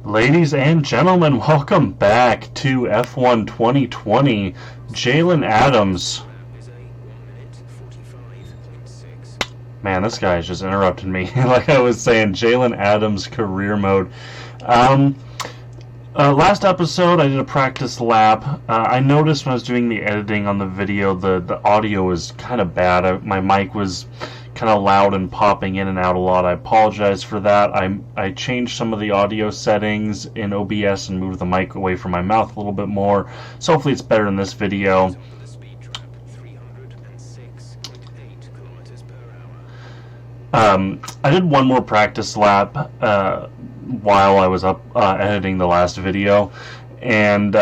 Ladies and gentlemen, welcome back to F1 2020. Jalen Adams. Man, this guy's just interrupted me. Like I was saying, Jalen Adams career mode. Um, Last episode, I did a practice lap. I noticed when I was doing the editing on the video, the audio was kind of bad. My mic was kind of loud and popping in and out a lot. I apologize for that. I changed some of the audio settings in OBS and moved the mic away from my mouth a little bit more. So hopefully it's better in this video. I did one more practice lap while I was up editing the last video, and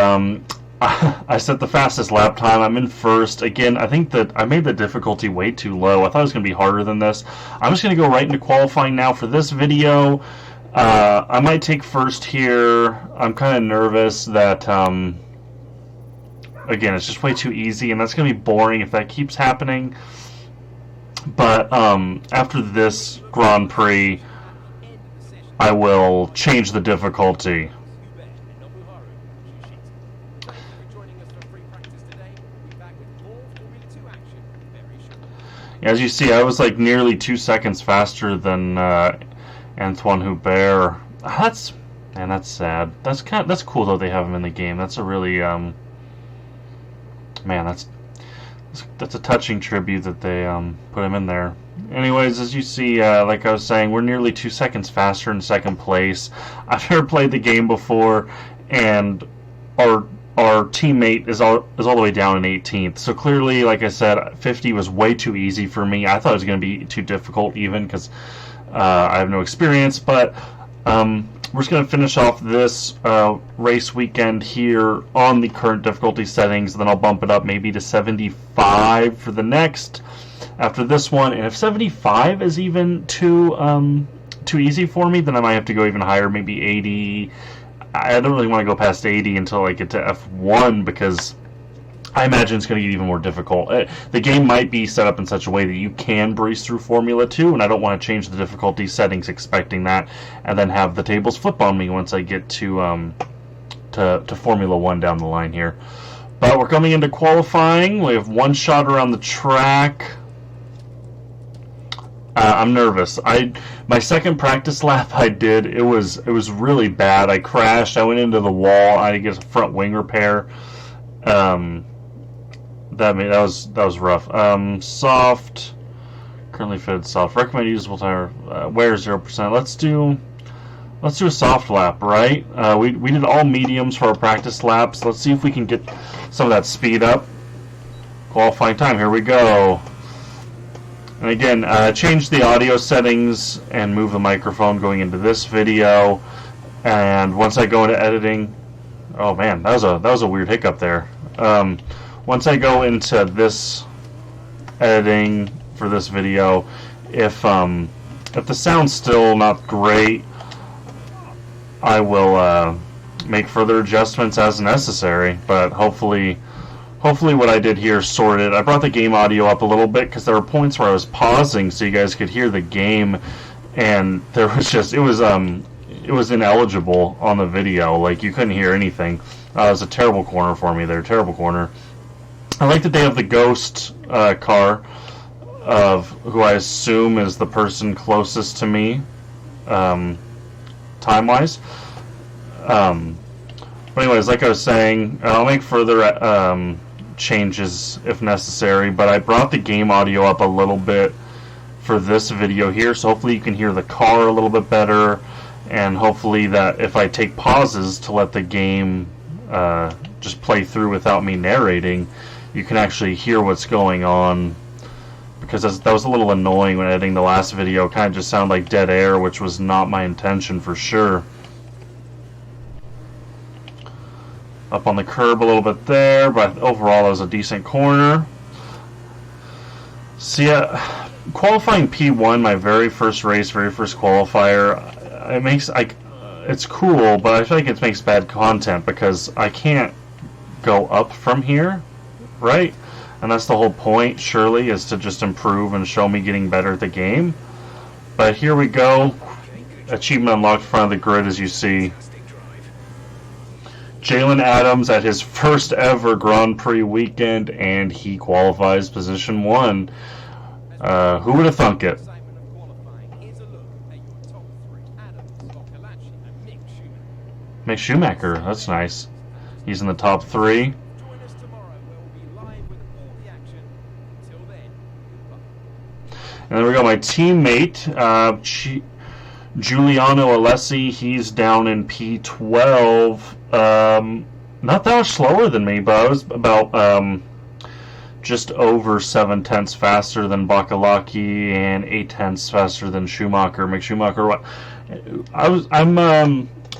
I set the fastest lap time. I'm in first. Again, I think that I made the difficulty way too low. I thought it was going to be harder than this. I'm just going to go right into qualifying now for this video. I might take first here. I'm kind of nervous that, again, it's just way too easy, and that's going to be boring if that keeps happening. But after this Grand Prix, I will change the difficulty. As you see, I was like nearly 2 seconds faster than Antoine Hubert. That's sad. That's cool though they have him in the game. That's a really man, that's a touching tribute that they put him in there. Anyways, as you see, like I was saying, we're nearly 2 seconds faster in second place. I've never played the game before, and our teammate is all the way down in 18th. So clearly, like I said, 50 was way too easy for me. I thought it was going to be too difficult even because I have no experience. But we're just going to finish off this race weekend here on the current difficulty settings. Then I'll bump it up maybe to 75 for the next after this one. And if 75 is even too easy for me, then I might have to go even higher, maybe 80. I don't really want to go past 80 until I get to F1 because I imagine it's going to get even more difficult. The game might be set up in such a way that you can breeze through Formula 2, and I don't want to change the difficulty settings expecting that and then have the tables flip on me once I get to Formula 1 down the line here. But we're coming into qualifying. We have one shot around the track. I'm nervous. My second practice lap I did, it was really bad. I crashed. I went into the wall. I had to get a front wing repair. That was rough. Soft. Currently fitted soft. Recommend usable tire. Wear 0%. Let's do a soft lap, right? We did all mediums for our practice laps. Let's see if we can get some of that speed up. Qualifying time. Here we go. And again, change the audio settings and move the microphone going into this video. And once I go into editing, oh man, that was a weird hiccup there. Once I go into this editing for this video, if the sound's still not great, I will make further adjustments as necessary. But hopefully what I did here sorted. I brought the game audio up a little bit because there were points where I was pausing so you guys could hear the game, and there was just it was ineligible on the video. Like you couldn't hear anything. It was a terrible corner for me there. Terrible corner. I like that they have the ghost car of who I assume is the person closest to me, time-wise. But anyways, like I was saying, I'll make further changes if necessary, but I brought the game audio up a little bit for this video here, so hopefully you can hear the car a little bit better, and hopefully that if I take pauses to let the game just play through without me narrating, you can actually hear what's going on, because that was a little annoying when editing the last video. It kind of just sounded like dead air, which was not my intention for sure. Up on the curb a little bit there, but overall it was a decent corner. So yeah, qualifying P1, my very first race, very first qualifier, it's cool, but I feel like it makes bad content because I can't go up from here, right? And that's the whole point, surely, is to just improve and show me getting better at the game. But here we go. Achievement unlocked in front of the grid, as you see. Jalen Adams at his first ever Grand Prix weekend, and he qualifies position 1. Who would have thunk it? Mick Schumacher, that's nice. He's in the top 3. And then we got my teammate, Giuliano Alessi. He's down in P12. Not that much slower than me, but I was about just over 7/10 faster than Bakalaki and 8/10 faster than Schumacher. Mick Schumacher.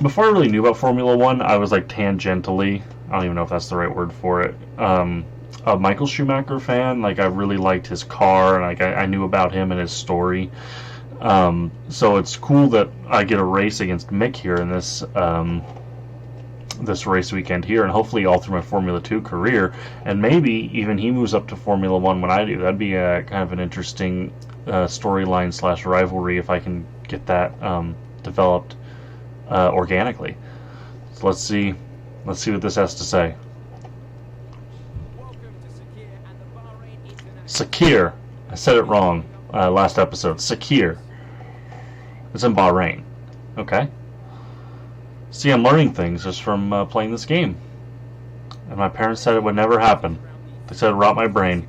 Before I really knew about Formula One, I was like tangentially, I don't even know if that's the right word for it, a Michael Schumacher fan. Like, I really liked his car, and like I knew about him and his story. So it's cool that I get a race against Mick here in this this race weekend here, and hopefully all through my Formula 2 career, and maybe even he moves up to Formula 1 when I do. That'd be a kind of an interesting storyline / rivalry if I can get that developed organically. So let's see what this has to say. Sakir. I said it wrong last episode. Sakir. It's in Bahrain. Okay. See, I'm learning things just from playing this game. And my parents said it would never happen. They said it would rot my brain.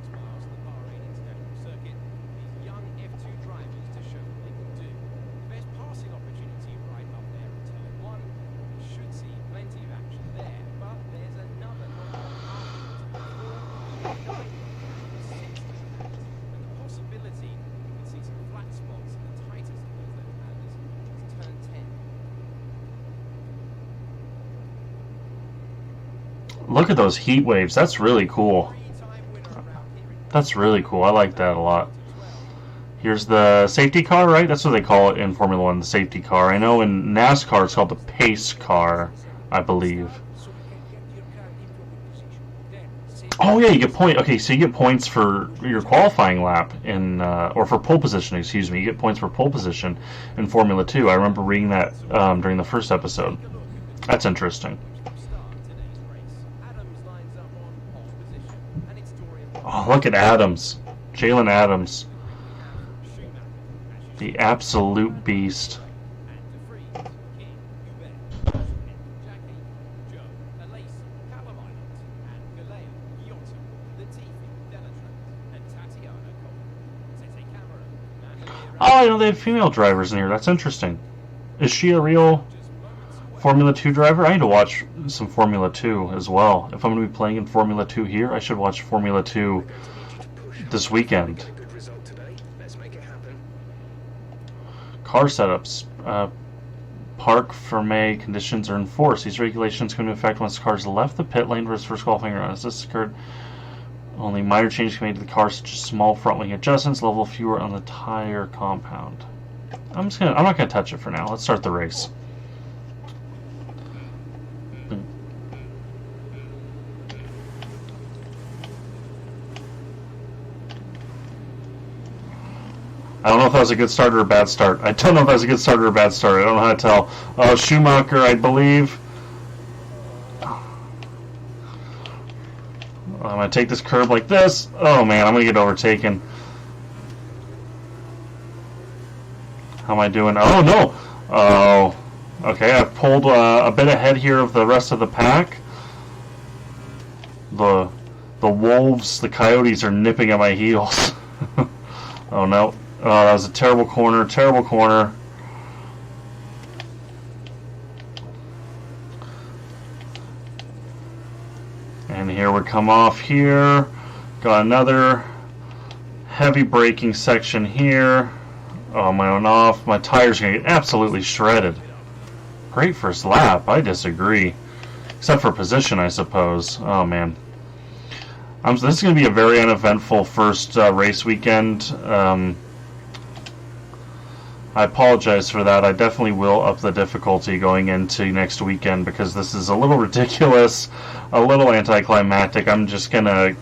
Look at those heat waves. That's really cool. That's really cool. I like that a lot. Here's the safety car, right? That's what they call it in Formula 1, the safety car. I know in NASCAR it's called the pace car, I believe. Oh yeah, you get points. Okay, so you get points for your qualifying lap in, or for pole position. Excuse me. You get points for pole position in Formula 2. I remember reading that during the first episode. That's interesting. Oh, look at Adams. Jalen Adams. The absolute beast. Oh, I know they have female drivers in here. That's interesting. Is she a real Formula 2 driver? I need to watch some Formula 2 as well. If I'm going to be playing in Formula 2 here, I should watch Formula 2 this weekend. Car setups. Parc fermé conditions are enforced. These regulations come into effect once cars left the pit lane for its first qualifying run. As this occurred, only minor changes can be made to the car, such as small front wing adjustments, level fewer on the tire compound. I'm not gonna touch it for now. Let's start the race. I don't know if that was a good start or a bad start. I don't know if that was a good start or a bad start. I don't know how to tell. Schumacher, I believe. I'm going to take this curb like this. Oh, man, I'm going to get overtaken. How am I doing? Oh, no. Oh, okay. I've pulled a bit ahead here of the rest of the pack. The wolves, the coyotes are nipping at my heels. Oh, no. Oh, that was a terrible corner, terrible corner. And here we come off here. Got another heavy braking section here. Oh, my own off. My tires are going to get absolutely shredded. Great first lap. I disagree. Except for position, I suppose. Oh, man. This is going to be a very uneventful first race weekend. I apologize for that. I definitely will up the difficulty going into next weekend because this is a little ridiculous, a little anticlimactic. I'm just gonna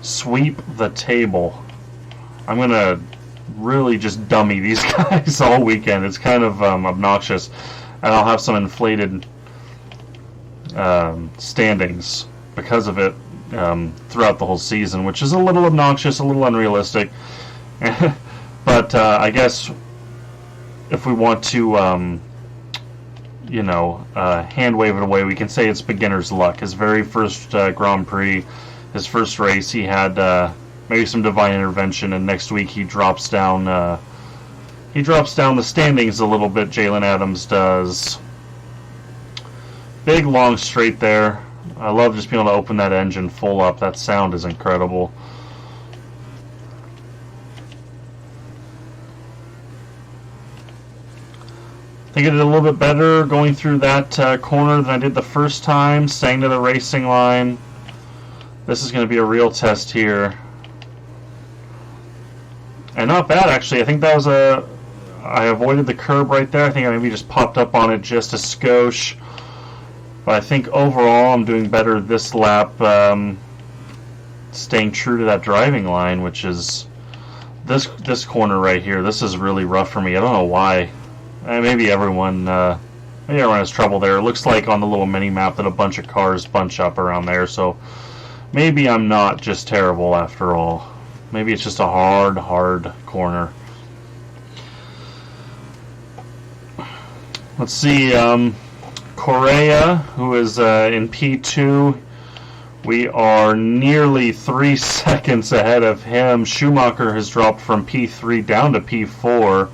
sweep the table. I'm gonna really just dummy these guys all weekend. It's kind of obnoxious. and I'll have some inflated standings because of it throughout the whole season, which is a little obnoxious, a little unrealistic. But I guess if we want to, hand wave it away, we can say it's beginner's luck. His very first Grand Prix, his first race, he had maybe some divine intervention, and next week he drops down. He drops down the standings a little bit. Jalen Adams does. Big long straight there. I love just being able to open that engine full up. That sound is incredible. I think I did a little bit better going through that corner than I did the first time, staying to the racing line. This is going to be a real test here. And not bad, actually. I think that was I avoided the curb right there. I think I maybe just popped up on it just a skosh. But I think overall I'm doing better this lap, staying true to that driving line, which is this corner right here. This is really rough for me. I don't know why. Maybe everyone has trouble there. It looks like on the little mini map that a bunch of cars bunch up around there, so maybe I'm not just terrible after all. Maybe it's just a hard corner. Let's see, Correa, who is in P2, we are nearly 3 seconds ahead of him. Schumacher has dropped from P3 down to P4.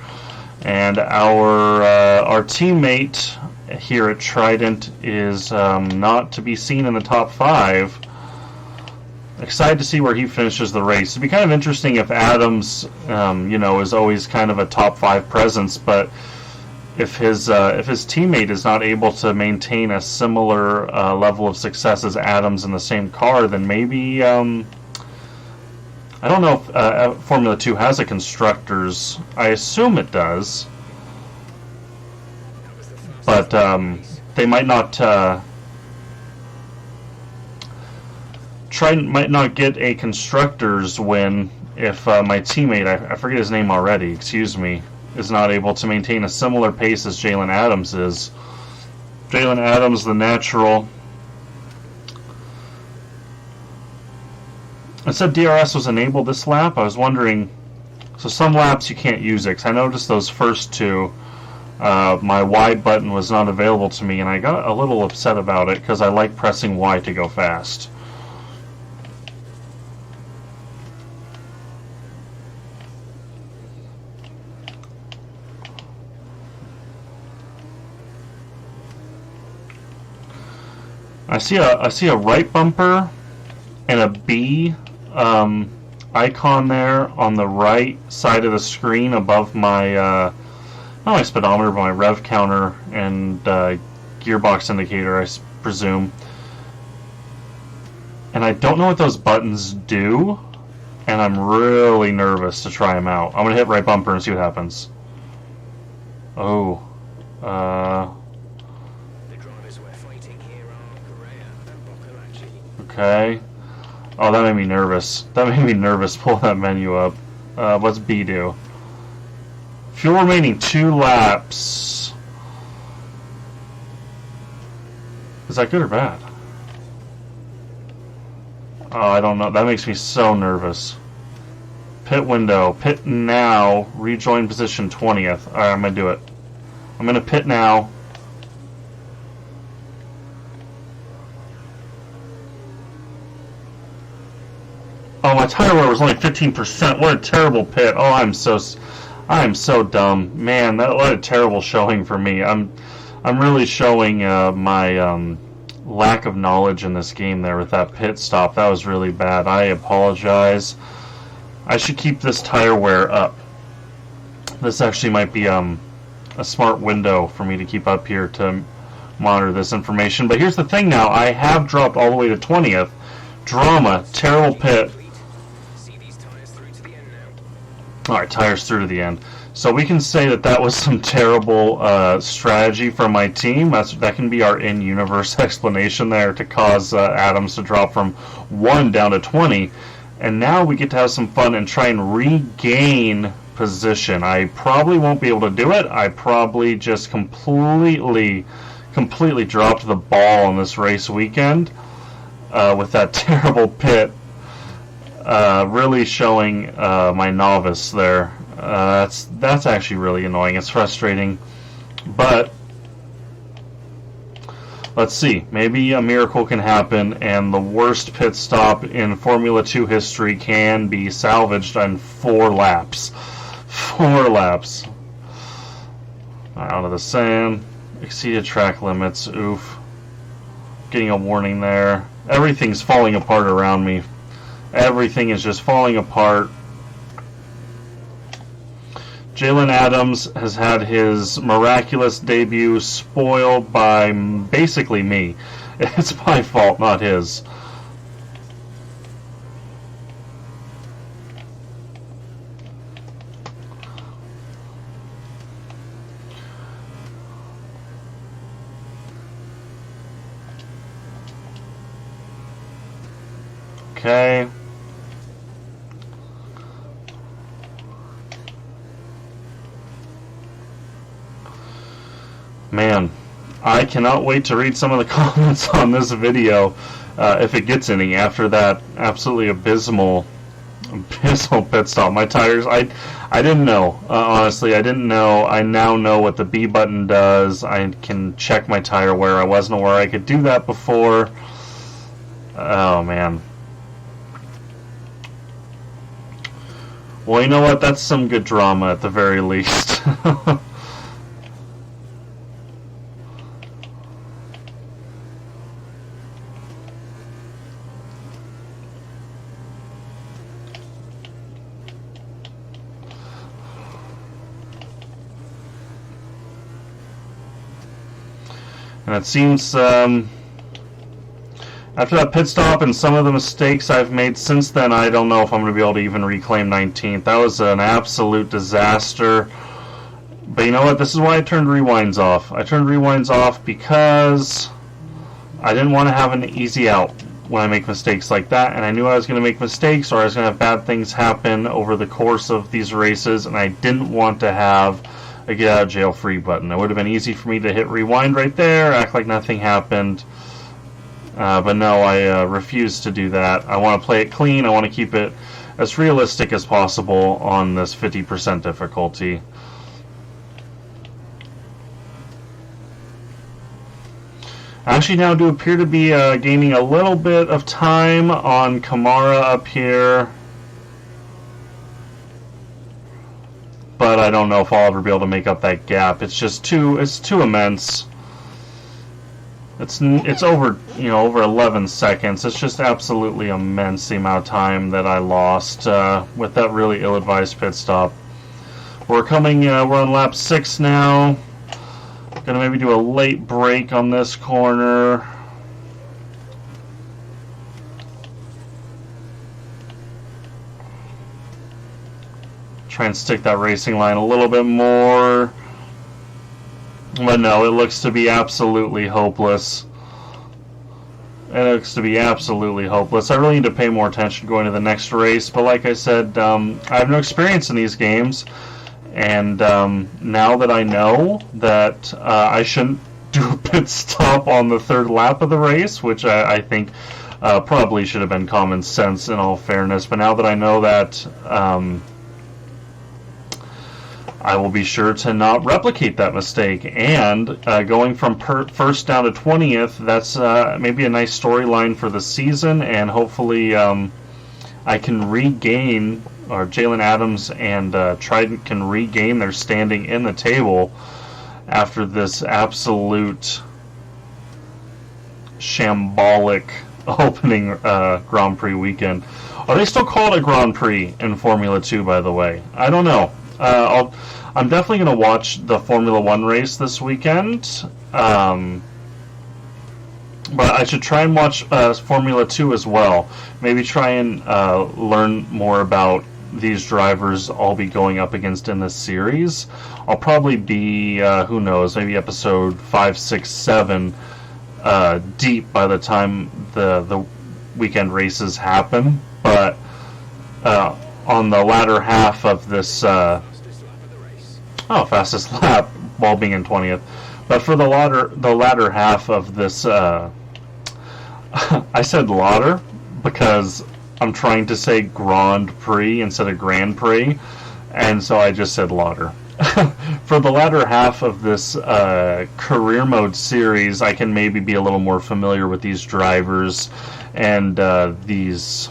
And our teammate here at Trident is not to be seen in the top 5. Excited to see where he finishes the race. It'd be kind of interesting if Adams, is always kind of a top 5 presence, but if his teammate is not able to maintain a similar level of success as Adams in the same car, then maybe. I don't know if Formula 2 has a constructors. I assume it does. But they might not... Trident might not get a constructors win if my teammate, I forget his name already, excuse me, is not able to maintain a similar pace as Jalen Adams is. Jalen Adams, the natural... It said DRS was enabled this lap. I was wondering, so some laps you can't use it, 'cause I noticed those first two, my Y button was not available to me, and I got a little upset about it because I like pressing Y to go fast. I see a right bumper and a B icon there on the right side of the screen above my not my speedometer but my rev counter and gearbox indicator, I presume. And I don't know what those buttons do, and I'm really nervous to try them out. I'm gonna hit right bumper and see what happens. Oh, okay. Oh, that made me nervous. That made me nervous pulling that menu up. What's B do? Fuel remaining 2 laps. Is that good or bad? Oh, I don't know. That makes me so nervous. Pit window. Pit now. Rejoin position 20th. Alright, I'm going to do it. I'm going to pit now. Oh, my tire wear was only 15%. What a terrible pit. Oh, I am so dumb. Man, what a terrible showing for me. I'm really showing my lack of knowledge in this game there with that pit stop. That was really bad. I apologize. I should keep this tire wear up. This actually might be a smart window for me to keep up here to monitor this information. But here's the thing now. I have dropped all the way to 20th. Drama. Terrible pit. Alright, tires through to the end. So we can say that was some terrible strategy from my team. That can be our in-universe explanation there to cause Adams to drop from 1 down to 20. And now we get to have some fun and try and regain position. I probably won't be able to do it. I probably just completely dropped the ball on this race weekend with that terrible pit. Really showing my novice there. That's actually really annoying. It's frustrating, but let's see. Maybe a miracle can happen, and the worst pit stop in Formula 2 history can be salvaged on 4 laps. 4 laps. Out of the sand. Exceeded track limits. Oof. Getting a warning there. Everything's falling apart around me. Everything is just falling apart. Jalen Adams has had his miraculous debut spoiled by basically me. It's my fault, not his. Okay. Man, I cannot wait to read some of the comments on this video, if it gets any, after that absolutely abysmal pit stop. My tires, I didn't know, honestly, I didn't know. I now know what the B button does. I can check my tire wear. I wasn't aware I could do that before. Oh, man. Well, you know what? That's some good drama at the very least. And it seems, after that pit stop and some of the mistakes I've made since then, I don't know if I'm going to be able to even reclaim 19th. That was an absolute disaster. But you know what? This is why I turned rewinds off. I turned rewinds off because I didn't want to have an easy out when I make mistakes like that. And I knew I was going to make mistakes, or I was going to have bad things happen over the course of these races. And I didn't want to have a get out of jail free button. It would have been easy for me to hit rewind right there, act like nothing happened. But no, I refuse to do that. I want to play it clean. I want to keep it as realistic as possible on this 50% difficulty. I actually now do appear to be gaining a little bit of time on Kamara up here. But I don't know if I'll ever be able to make up that gap. It's just too immense. It's over, over 11 seconds. It's just absolutely immense, the amount of time that I lost with that really ill-advised pit stop. We're on lap 6 now. Gonna maybe do a late break on this corner. Try and stick that racing line a little bit more. But no, it looks to be absolutely hopeless. It looks to be absolutely hopeless. I really need to pay more attention going to the next race. But like I said, I have no experience in these games. And now that I know that I shouldn't do a pit stop on the 3rd lap of the race, which I think probably should have been common sense in all fairness. But now that I know that, I will be sure to not replicate that mistake. And going from first down to 20th, that's maybe a nice storyline for the season, and hopefully I can regain, or Jalen Adams and Trident can regain their standing in the table after this absolute shambolic opening Grand Prix weekend. Are they still called a Grand Prix in Formula 2, by the way? I don't know. I'm definitely going to watch the Formula 1 race this weekend, but I should try and watch Formula 2 as well. Maybe try and learn more about these drivers I'll be going up against in this series. I'll probably be, who knows, maybe episode 5, 6, 7 deep by the time the weekend races happen, but on the latter half of this. Fastest lap while being in 20th. But for the latter half of this, I said lauder because I'm trying to say Grand Prix instead of Grand Prix, and so I just said lauder. For the latter half of this career mode series, I can maybe be a little more familiar with these drivers and these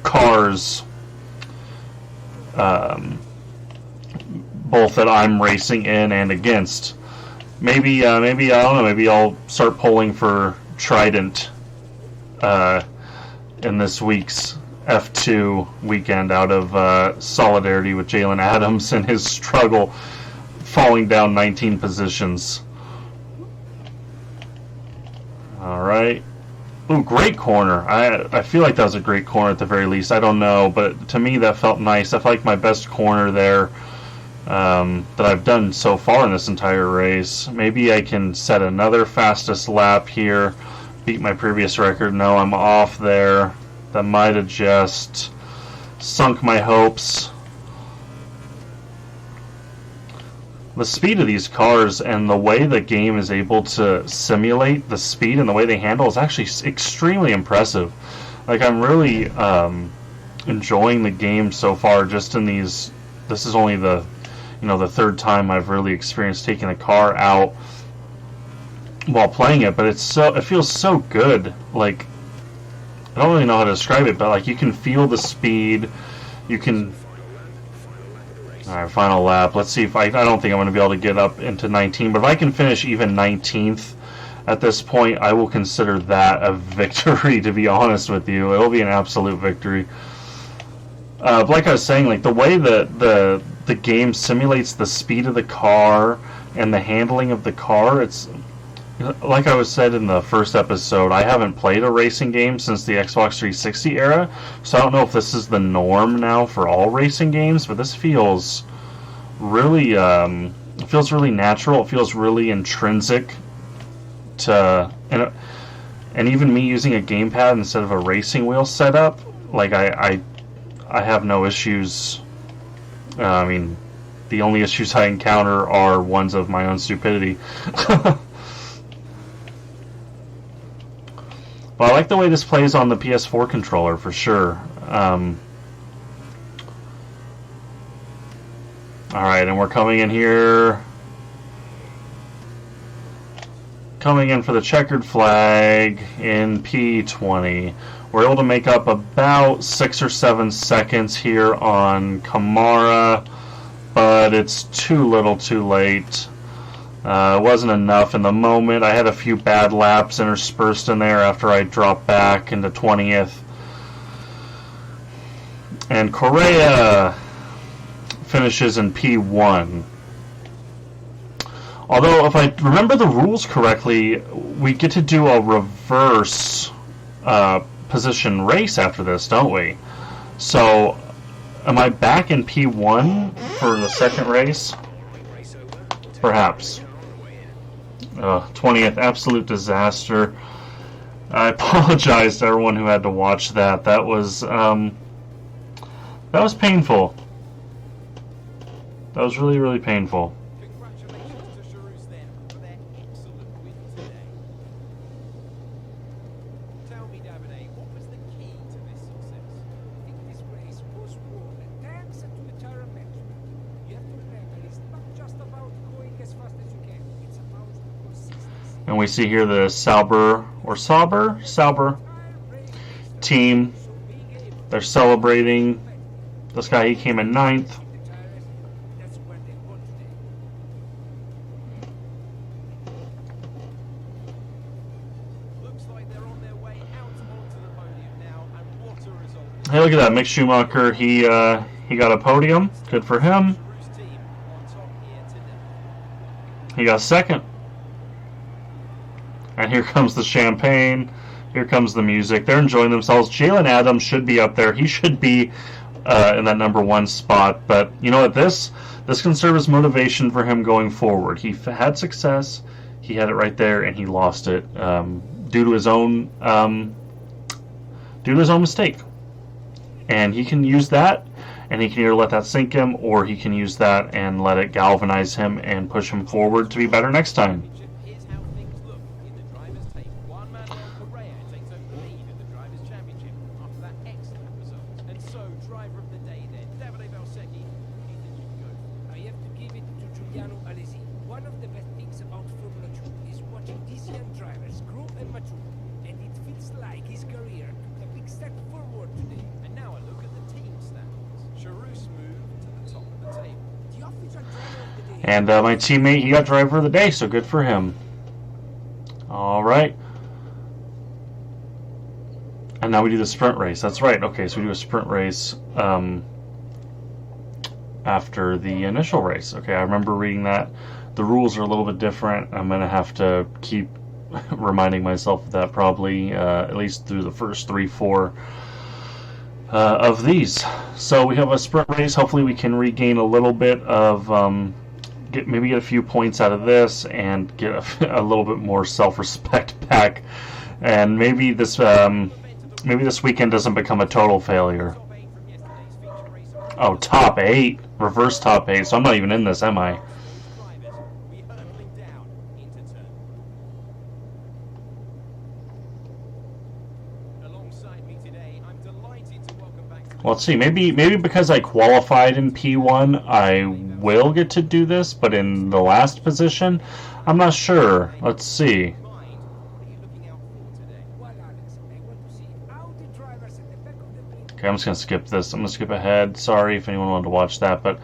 cars, both that I'm racing in and against. Maybe I don't know. Maybe I'll start polling for Trident in this week's F2 weekend out of solidarity with Jalen Adams and his struggle falling down 19 positions. All right. Ooh, great corner. I feel like that was a great corner at the very least. I don't know, but to me that felt nice. I felt like my best corner there that I've done so far in this entire race. Maybe I can set another fastest lap here, beat my previous record. No, I'm off there. That might have just sunk my hopes. The speed of these cars and the way the game is able to simulate the speed and the way they handle is actually extremely impressive. Like, I'm really enjoying the game so far. Just in these, this is only the third time I've really experienced taking a car out while playing it, but it feels so good. Like, I don't really know how to describe it, but like you can feel the speed. You can. Alright, final lap. Let's see if I don't think I'm going to be able to get up into 19, but if I can finish even 19th at this point, I will consider that a victory, to be honest with you. It'll be an absolute victory. Like I was saying, like the way that the game simulates the speed of the car and the handling of the car, it's like I was said in the first episode, I haven't played a racing game since the Xbox 360 era, so I don't know if this is the norm now for all racing games, but this feels really it feels really natural. It feels really intrinsic to and even me using a gamepad instead of a racing wheel setup, like I have no issues. I mean, the only issues I encounter are ones of my own stupidity. Well, I like the way this plays on the PS4 controller for sure. Alright, and we're coming in here. Coming in for the checkered flag in P20. We're able to make up about 6 or 7 seconds here on Kamara, but it's too little too late. It wasn't enough in the moment. I had a few bad laps interspersed in there after I dropped back into 20th. And Correa finishes in P1. Although, if I remember the rules correctly, we get to do a reverse position race after this, don't we? So, am I back in P1 for the second race? Perhaps. 20th, absolute disaster. I apologize to everyone who had to watch that. That was painful. That was really, really painful. And we see here the Sauber team. They're celebrating. This guy, he came in 9th. Hey, look at that, Mick Schumacher. He got a podium. Good for him. He got second. And here comes the champagne. Here comes the music. They're enjoying themselves. Jalen Adams should be up there. He should be in that number 1 spot. But you know what? This can serve as motivation for him going forward. He had success. He had it right there, and he lost it due to his own mistake. and he can use that, and he can either let that sink him, or he can use that and let it galvanize him and push him forward to be better next time. Here's how things look in the driver's tape. One man down Correa takes over the lead in the drivers' championship after that excellent result. And so, driver of the day then, Davide Valsecchi. Ethan, you can go. I have to give it to Giuliano Alesi. One of the best things about Formula 2 is watching these young drivers grow and mature, and it feels like his career took a big step forward today. And now a look at the team stats. Charus moved to the top of the table. The official driver of the day. And my teammate, he got driver of the day, so good for him. All right. And now we do the sprint race. That's right. Okay, so we do a sprint race after the initial race. Okay, I remember reading that. The rules are a little bit different. I'm going to have to keep reminding myself of that probably, at least through the first 3-4 of these. So we have a sprint race. Hopefully we can regain a little bit of, maybe get a few points out of this and get a little bit more self-respect back. And maybe this weekend doesn't become a total failure. Oh, top 8. Reverse top 8. So I'm not even in this, am I? Well, let's see. Maybe because I qualified in P1, I will get to do this. But in the last position, I'm not sure. Let's see. Okay, I'm just gonna skip this. I'm gonna skip ahead. Sorry if anyone wanted to watch that, but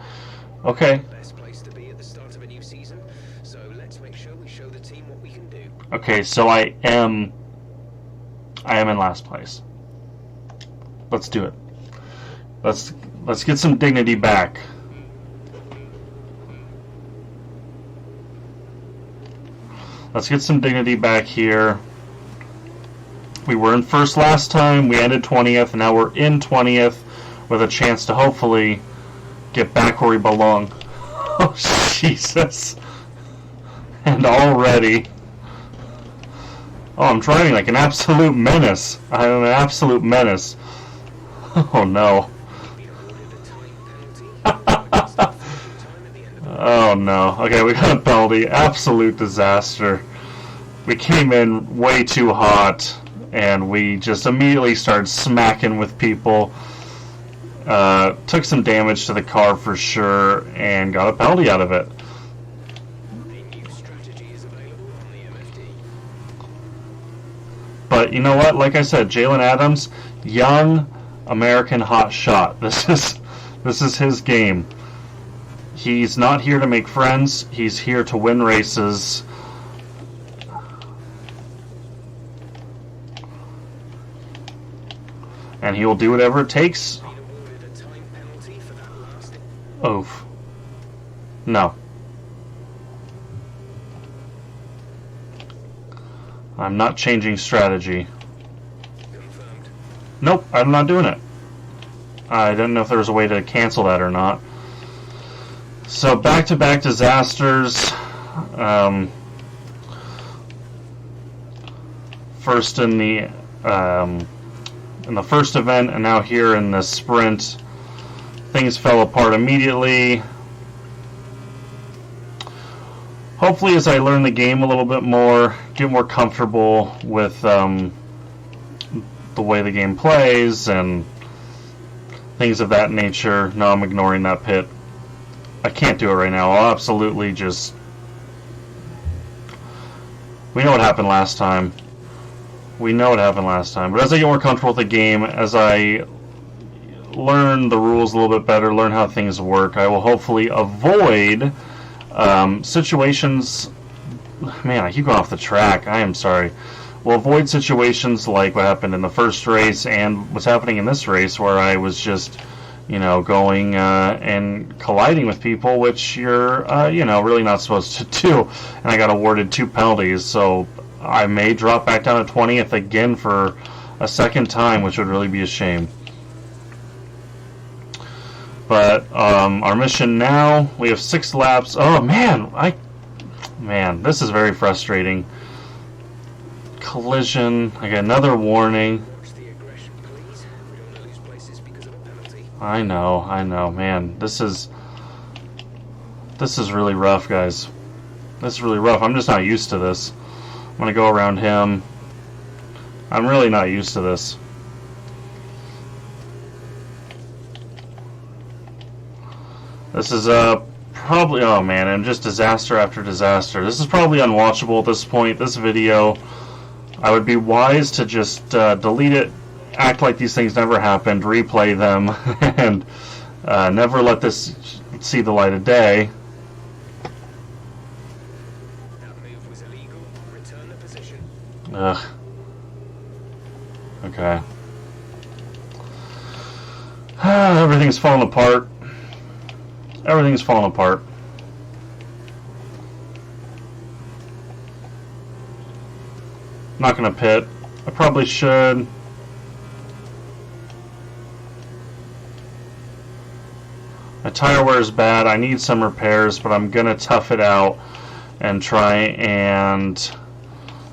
okay. Best place to be at the start of a new season. So let's make sure we show the team what we can do. Okay, so I am in last place. Let's do it. Let's get some dignity back. Let's get some dignity back here. We were in first last time, we ended 20th, and now we're in 20th with a chance to hopefully get back where we belong. Oh, Jesus. And already. Oh, I'm driving like an absolute menace. I'm an absolute menace. Oh, no. Oh, no. Okay, we got a penalty. Absolute disaster. We came in way too hot, and we just immediately started smacking with people. Took some damage to the car for sure, and got a penalty out of it. But you know what? Like I said, Jalen Adams, young American hot shot. This is his game. He's not here to make friends. He's here to win races. And he will do whatever it takes. Oof. No. I'm not changing strategy. Nope, I'm not doing it. I didn't know if there was a way to cancel that or not. So back-to-back disasters. First in the first event, and now here in the sprint, things fell apart immediately. Hopefully, as I learn the game a little bit more, get more comfortable with the way the game plays and things of that nature. No, I'm ignoring that pit. I can't do it right now. I'll absolutely just... We know what happened last time. We know what happened last time. But as I get more comfortable with the game, as I learn the rules a little bit better, learn how things work, I will hopefully avoid situations... Man, I keep going off the track. I am sorry. We'll avoid situations like what happened in the first race and what's happening in this race, where I was just, going and colliding with people, which you're, really not supposed to do. And I got awarded 2 penalties, so I may drop back down to 20th again for a second time, which would really be a shame. But our mission now, we have 6 laps. Oh man, this is very frustrating. Collision. I got another warning. I know, man. This is really rough, guys. This is really rough. I'm just not used to this. I'm gonna go around him. I'm really not used to this. This is probably, oh man, and just disaster after disaster. This is probably unwatchable at this point. This video, I would be wise to just delete it, act like these things never happened, replay them, and never let this see the light of day. That move was illegal. Return the position. Ugh. Okay. Everything's falling apart. Everything's falling apart. Not gonna pit. I probably should. My tire wear is bad. I need some repairs, but I'm gonna tough it out and try and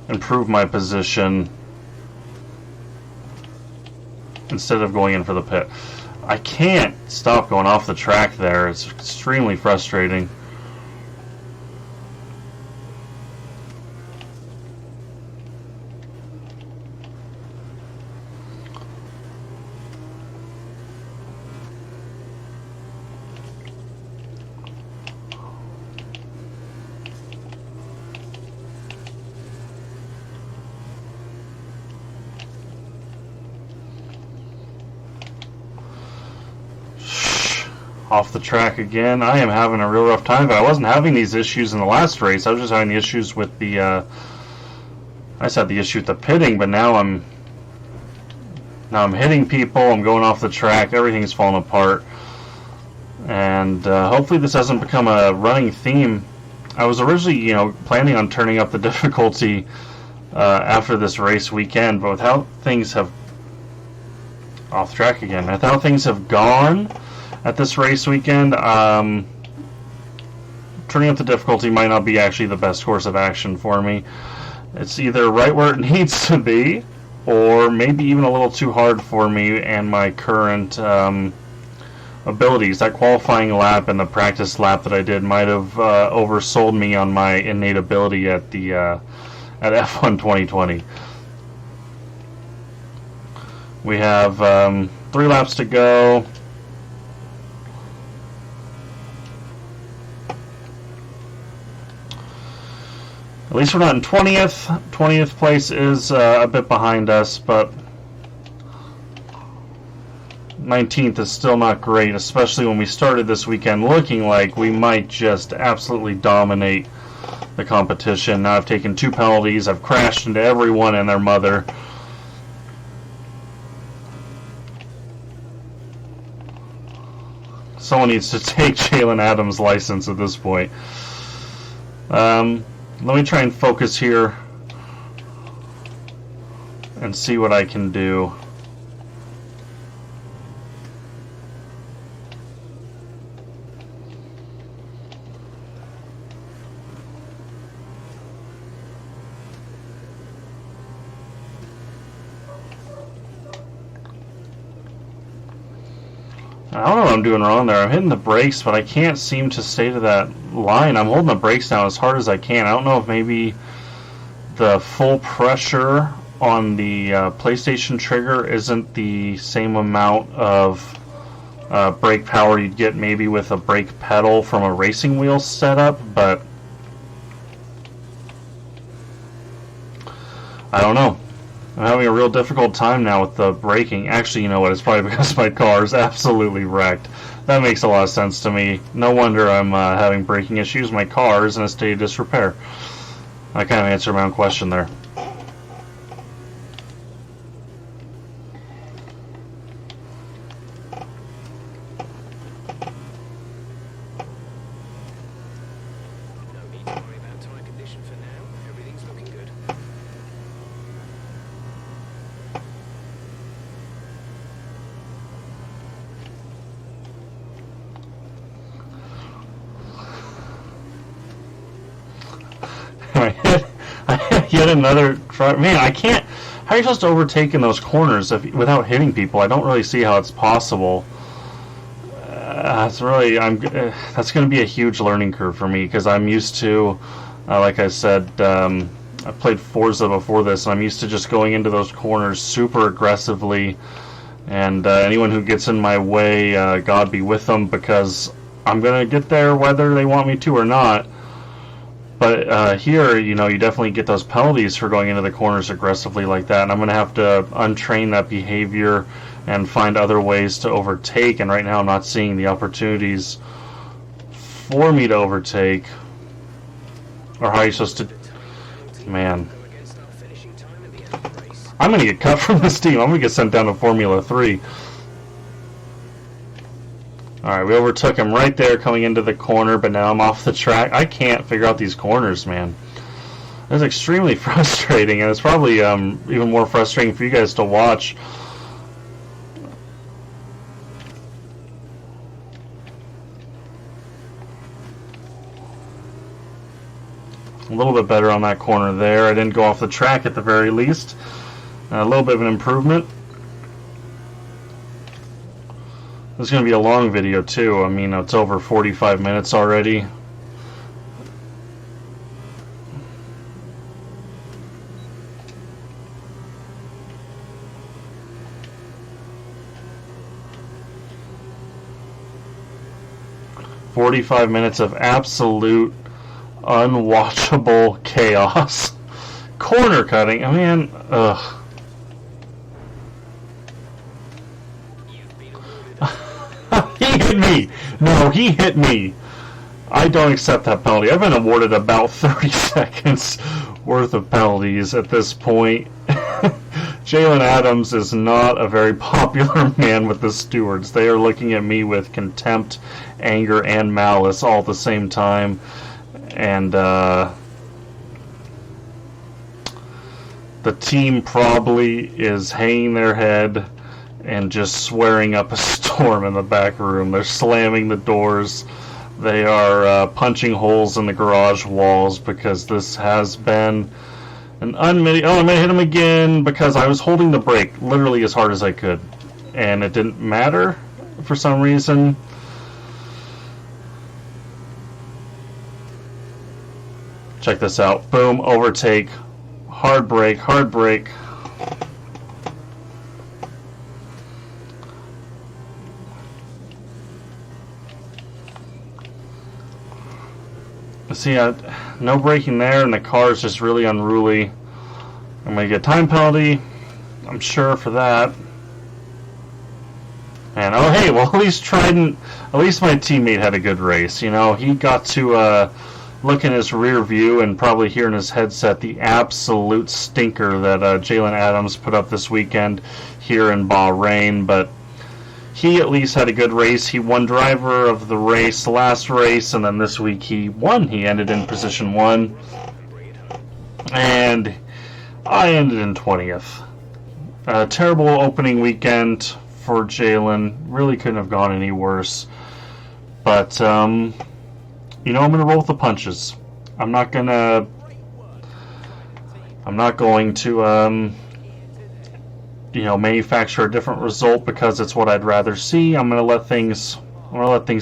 improve my position instead of going in for the pit. I can't stop going off the track there. It's extremely frustrating. Off the track again. I am having a real rough time, but I wasn't having these issues in the last race. I was just having the issues with the I just had the issue with the pitting, but now I'm hitting people, I'm going off the track, everything's falling apart. And hopefully this doesn't become a running theme. I was originally, planning on turning up the difficulty after this race weekend, but with how things have off track again, with how things have gone at this race weekend, turning up the difficulty might not be actually the best course of action for me. It's either right where it needs to be, or maybe even a little too hard for me and my current abilities. That qualifying lap and the practice lap that I did might have oversold me on my innate ability at the at F1 2020. We have 3 laps to go. At least we're not in 20th. 20th place is a bit behind us, but 19th is still not great, especially when we started this weekend looking like we might just absolutely dominate the competition. Now I've taken 2 penalties. I've crashed into everyone and their mother. Someone needs to take Jalen Adams' license at this point. Let me try and focus here and see what I can do. I don't know what I'm doing wrong there. I'm hitting the brakes, but I can't seem to stay to that line. I'm holding the brakes down as hard as I can. I don't know if maybe the full pressure on the PlayStation trigger isn't the same amount of brake power you'd get maybe with a brake pedal from a racing wheel setup, but I don't know. I'm having a real difficult time now with the braking. Actually, you know what? It's probably because my car is absolutely wrecked. That makes a lot of sense to me. No wonder I'm having braking issues. My car is in a state of disrepair. I kind of answered my own question there. No need to worry about tire condition for now. Everything's looking good. I hit yet another try. Man, I can't. How are you supposed to overtake in those corners without hitting people? I don't really see how it's possible. That's really that's going to be a huge learning curve for me because I'm used to, like I said, I played Forza before this, and I'm used to just going into those corners super aggressively. And anyone who gets in my way, God be with them, because I'm going to get there whether they want me to or not. But here, you definitely get those penalties for going into the corners aggressively like that, and I'm going to have to untrain that behavior and find other ways to overtake, and right now I'm not seeing the opportunities for me to overtake. Or how are you supposed to... Man. I'm going to get cut from this team. I'm going to get sent down to Formula 3. Alright, we overtook him right there coming into the corner, but now I'm off the track. I can't figure out these corners, man. It's extremely frustrating, and it's probably even more frustrating for you guys to watch. A little bit better on that corner there. I didn't go off the track at the very least. A little bit of an improvement. This is going to be a long video too. I mean, it's over 45 minutes already. "45 minutes of absolute unwatchable chaos." Corner cutting, I mean, ugh. He hit me! No, he hit me! I don't accept that penalty. I've been awarded about 30 seconds worth of penalties at this point. Jalen Adams is not a very popular man with the stewards. They are looking at me with contempt, anger, and malice all at the same time. And the team probably is hanging their head and just swearing up a storm in the back room. They're slamming the doors. They are punching holes in the garage walls because this has been an unmitigated... Oh, I'm going to hit him again because I was holding the brake literally as hard as I could. And it didn't matter for some reason. Check this out. Boom, overtake. Hard brake, hard brake. See, no braking there, and the car is just really unruly. I'm going to get a time penalty, I'm sure, for that. And, oh hey, well at least my teammate had a good race. He got to look in his rear view and probably hear in his headset the absolute stinker that Jalen Adams put up this weekend here in Bahrain, but he at least had a good race. He won driver of the race last race, and then this week he won. He ended in position 1, and I ended in 20th. A terrible opening weekend for Jalen. Really couldn't have gone any worse. But, I'm going to roll with the punches. I'm not going to manufacture a different result because it's what I'd rather see. I'm going to let things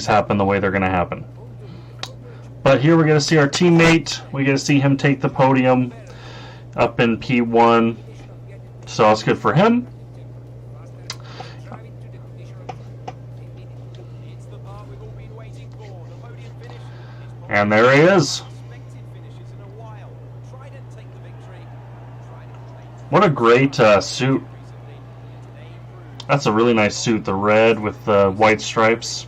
happen the way they're going to happen. But here we're going to see our teammate. We get to see him take the podium up in P1. So that's good for him. And there he is. What a great suit. That's a really nice suit, the red with the white stripes.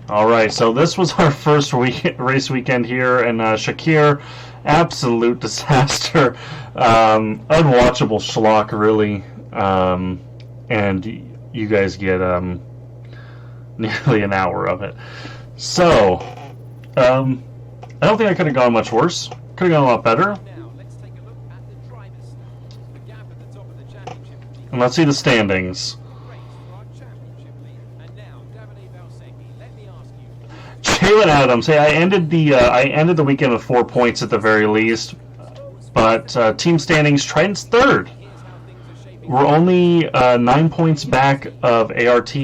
Alright, so this was our first race weekend here in Shakir. Absolute disaster. Unwatchable schlock, really. And you guys get nearly an hour of it. So, I don't think I could have gone much worse. Could have gone a lot better. And let's see the standings. Jalen Adams. Hey, I ended the weekend with 4 points at the very least, but team standings, Triton's third. we're only 9 points back of ART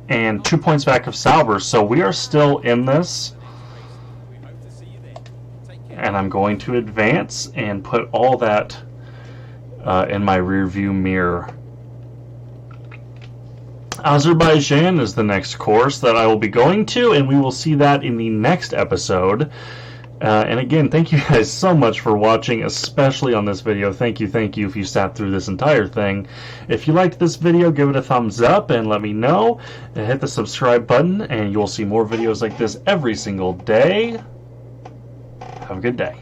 and 2 points back of Sauber, so we are still in this. We hope to see you then. Take care. And I'm going to advance and put all that in my rear view mirror. Azerbaijan is the next course that I will be going to, and we will see that in the next episode. And again, thank you guys so much for watching, especially on this video. Thank you if you sat through this entire thing. If you liked this video, give it a thumbs up and let me know. And hit the subscribe button, and you'll see more videos like this every single day. Have a good day.